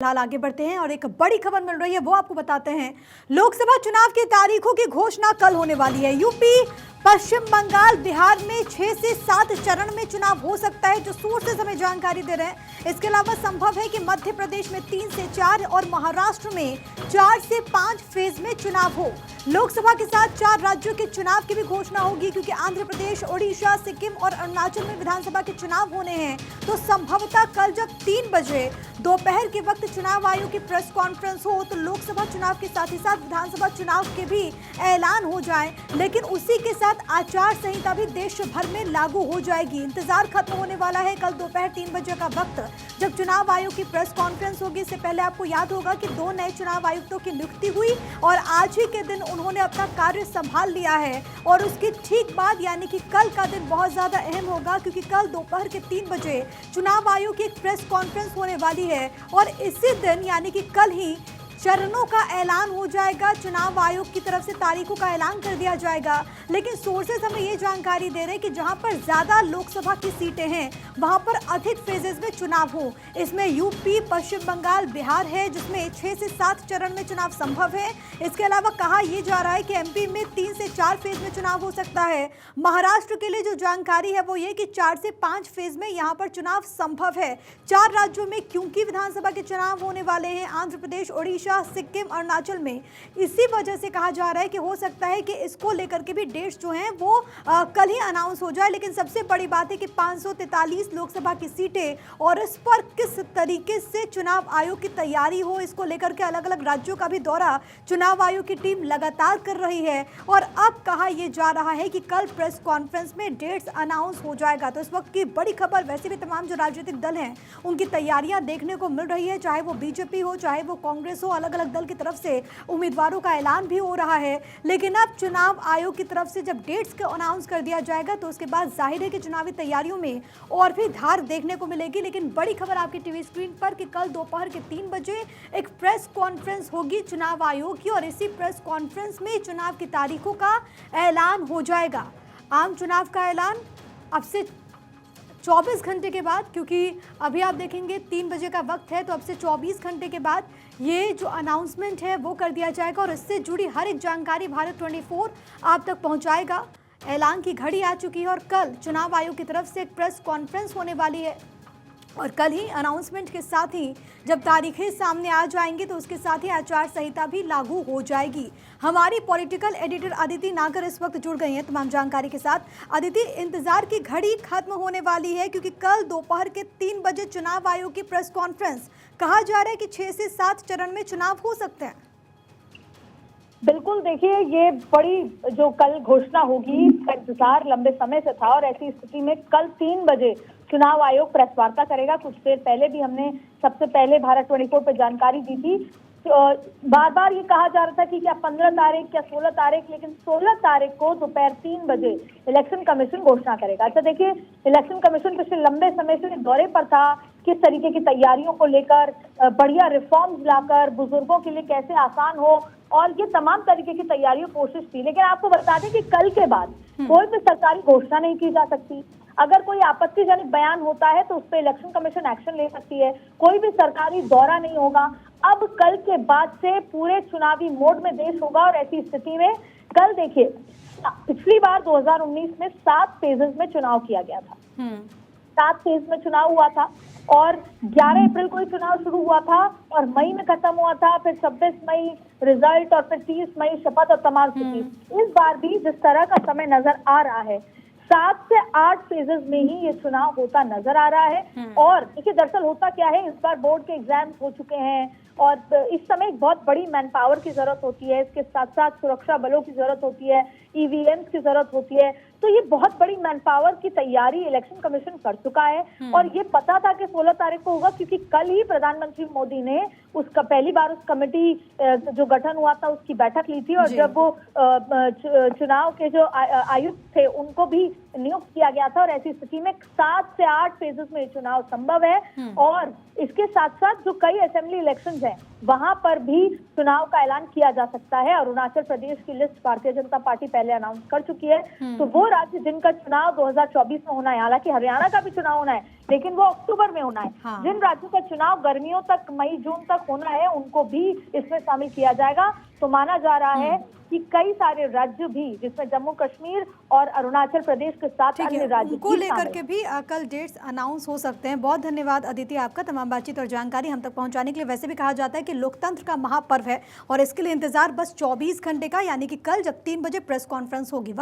फिलहाल आगे बढ़ते हैं और एक बड़ी खबर मिल रही है वो आपको बताते हैं। लोकसभा चुनाव की तारीखों की घोषणा कल होने वाली है। यूपी, पश्चिम बंगाल, बिहार में 6 से 7 चरण में चुनाव हो सकता है, जो सोर्सेस हमें जानकारी दे रहे हैं। इसके अलावा संभव है कि मध्य प्रदेश में 3 से 4 और महाराष्ट्र में 4 से 5 फेज में चुनाव हो। लोकसभा के साथ 4 राज्यों के चुनाव की भी घोषणा होगी, क्योंकि आंध्र प्रदेश, ओडिशा, सिक्किम और अरुणाचल में विधानसभा के चुनाव होने हैं। तो संभवतः कल जब 3 बजे दोपहर के वक्त चुनाव आयोग की प्रेस कॉन्फ्रेंस हो तो लोकसभा चुनाव के साथ ही साथ विधानसभा चुनाव के भी ऐलान हो जाए। लेकिन उसी के साथ आचार संहिता भी देश भर में लागू हो जाएगी। इंतजार खत्म होने वाला है कल दोपहर 3 बजे का वक्त, जब चुनाव आयोग की प्रेस कॉन्फ्रेंस होगी। इससे पहले आपको याद होगा कि 2 नए चुनाव आयुक्तों की नियुक्ति हुई और आज ही के दिन उन्होंने अपना कार्य संभाल लिया है। और उसके ठीक बाद यानी कि कल का दिन बहुत ज्यादा अहम होगा, क्योंकि कल दोपहर के 3 बजे चुनाव आयोग की एक प्रेस कॉन्फ्रेंस होने वाली है और इसी दिन यानी कि कल ही चरणों का ऐलान हो जाएगा। चुनाव आयोग की तरफ से तारीखों का ऐलान कर दिया जाएगा। लेकिन सोर्सेस हमें ये जानकारी दे रहे हैं कि जहां पर ज्यादा लोकसभा की सीटें हैं वहां पर अधिक फेजेस में चुनाव हो। इसमें यूपी, पश्चिम बंगाल, बिहार है, जिसमें 6 से 7 चरण में चुनाव संभव है। इसके अलावा कहा यह जा रहा है कि एमपी में 3 से 4 फेज में चुनाव हो सकता है। महाराष्ट्र के लिए जो जानकारी है वो ये कि 4 से 5 फेज में यहाँ पर चुनाव संभव है। 4 राज्यों में क्योंकि विधानसभा के चुनाव होने वाले हैं, आंध्र प्रदेश, ओडिशा, सिक्किम, अरुणाचल में, इसी वजह से कहा जा रहा है कि हो सकता है कि इसको लेकर के भी डेट्स जो हैं वो कल ही अनाउंस हो जाए। लेकिन सबसे बड़ी बात है कि 543 लोकसभा की सीटें और इस पर किस तरीके से चुनाव आयोग की तैयारी हो, इसको लेकर के अलग अलग राज्यों का भी दौरा चुनाव आयोग की टीम लगातार कर रही है। और अब कहा यह जा रहा है कि कल प्रेस कॉन्फ्रेंस में डेट्स अनाउंस हो जाएगा। तो इस वक्त की बड़ी खबर, वैसे भी तमाम जो राजनीतिक दल हैं उनकी तैयारियां देखने को मिल रही है, चाहे वो बीजेपी हो, चाहे वो कांग्रेस हो, अलग अलग दल की तरफ से उम्मीदवारों का ऐलान भी हो रहा है। लेकिन अब चुनाव आयोग की तरफ से जब डेट्स को अनाउंस कर दिया जाएगा तो उसके बाद जाहिर है कि चुनावी तैयारियों में और भी धार देखने को मिलेगी। लेकिन बड़ी खबर आपकी टीवी स्क्रीन पर कि कल दोपहर के 3 बजे एक प्रेस कॉन्फ्रेंस होगी चुनाव आयोग की और इसी प्रेस कॉन्फ्रेंस में चुनाव की तारीखों का ऐलान हो जाएगा। आम चुनाव का ऐलान अब से 24 घंटे के बाद, क्योंकि अभी आप देखेंगे 3 बजे का वक्त है, तो अब से 24 घंटे के बाद ये जो अनाउंसमेंट है वो कर दिया जाएगा और इससे जुड़ी हर एक जानकारी भारत 24 आप तक पहुंचाएगा। ऐलान की घड़ी आ चुकी है और कल चुनाव आयोग की तरफ से एक प्रेस कॉन्फ्रेंस होने वाली है और कल ही अनाउंसमेंट के साथ ही जब तारीखें सामने आ जाएंगी तो उसके साथ ही आचार संहिता भी लागू हो जाएगी। हमारी पॉलिटिकल एडिटर अदिति नागर इस वक्त जुड़ गई हैं तमाम जानकारी के साथ। अदिति, इंतजार की घड़ी खत्म होने वाली है, क्योंकि कल दोपहर के 3 बजे चुनाव आयोग की प्रेस कॉन्फ्रेंस, कहा जा रहा है कि 6 से 7 चरण में चुनाव हो सकते हैं। बिल्कुल, देखिए ये बड़ी जो कल घोषणा होगी इसका इंतजार लंबे समय से था और ऐसी स्थिति में कल 3 बजे चुनाव आयोग प्रेस वार्ता करेगा। कुछ देर पहले भी हमने सबसे पहले भारत 24 पे जानकारी दी थी। बार बार ये कहा जा रहा था कि क्या 15 तारीख या 16 तारीख, लेकिन 16 तारीख को दोपहर 3 बजे इलेक्शन कमीशन घोषणा करेगा। अच्छा देखिए, इलेक्शन कमीशन पिछले लंबे समय से दौरे पर था, किस तरीके की तैयारियों को लेकर, बढ़िया रिफॉर्म्स लाकर बुजुर्गों के लिए कैसे आसान हो, और ये तमाम तरीके की तैयारियों कोशिश थी। लेकिन आपको बता दें कि कल के बाद कोई भी सरकारी घोषणा नहीं की जा सकती। अगर कोई आपत्तिजनक बयान होता है तो उस पर इलेक्शन कमीशन एक्शन ले सकती है। कोई भी सरकारी दौरा नहीं होगा। अब कल के बाद से पूरे चुनावी मोड में देश होगा और ऐसी स्थिति में कल देखिए, पिछली बार 2019 में 7 फेजेस में चुनाव किया गया था। 7 फेज में चुनाव हुआ था और 11 अप्रैल को ही चुनाव शुरू हुआ था और मई में खत्म हुआ था। फिर 26 मई रिजल्ट और फिर 30 मई शपथ और तमाम स्थिति। इस बार भी जिस तरह का समय नजर आ रहा है, 7 से 8 फेजेस में ही ये चुनाव होता नजर आ रहा है। और देखिए दरअसल होता क्या है, इस बार बोर्ड के एग्जाम्स हो चुके हैं और इस समय एक बहुत बड़ी मैन पावर की जरूरत होती है। इसके साथ साथ सुरक्षा बलों की जरूरत होती है, ईवीएम्स की जरूरत होती है। तो ये बहुत बड़ी मैन पावर की तैयारी इलेक्शन कमीशन कर चुका है और ये पता था कि 16 तारीख को होगा, क्योंकि कल ही प्रधानमंत्री मोदी ने उसका पहली बार उस कमेटी जो गठन हुआ था उसकी बैठक ली थी और जब वो चुनाव के जो आयुक्त थे उनको भी नियुक्त किया गया था और ऐसी स्थिति में 7 से 8 फेजेस में ये चुनाव संभव है। और इसके साथ साथ जो कई असेंबली इलेक्शंस हैं वहां पर भी चुनाव का ऐलान किया जा सकता है। अरुणाचल प्रदेश की लिस्ट भारतीय जनता पार्टी पहले अनाउंस कर चुकी है। तो वो राज्य जिनका चुनाव 2024 में होना है, हालांकि हरियाणा का भी चुनाव होना है लेकिन वो अक्टूबर में होना है। हाँ। जिन राज्यों का चुनाव गर्मियों तक, मई जून तक होना है, उनको भी इसमें शामिल किया जाएगा। तो माना जा रहा है कि कई सारे राज्य भी, जिसमें जम्मू कश्मीर और अरुणाचल प्रदेश के साथ अन्य राज्य उनको लेकर के भी कल डेट्स अनाउंस हो सकते हैं। बहुत धन्यवाद अदिति आपका तमाम बातचीत और जानकारी हम तक पहुंचाने के लिए। वैसे भी कहा जाता है कि लोकतंत्र का महापर्व है और इसके लिए इंतजार बस 24 घंटे का, यानी कि कल जब 3 बजे प्रेस कॉन्फ्रेंस होगी।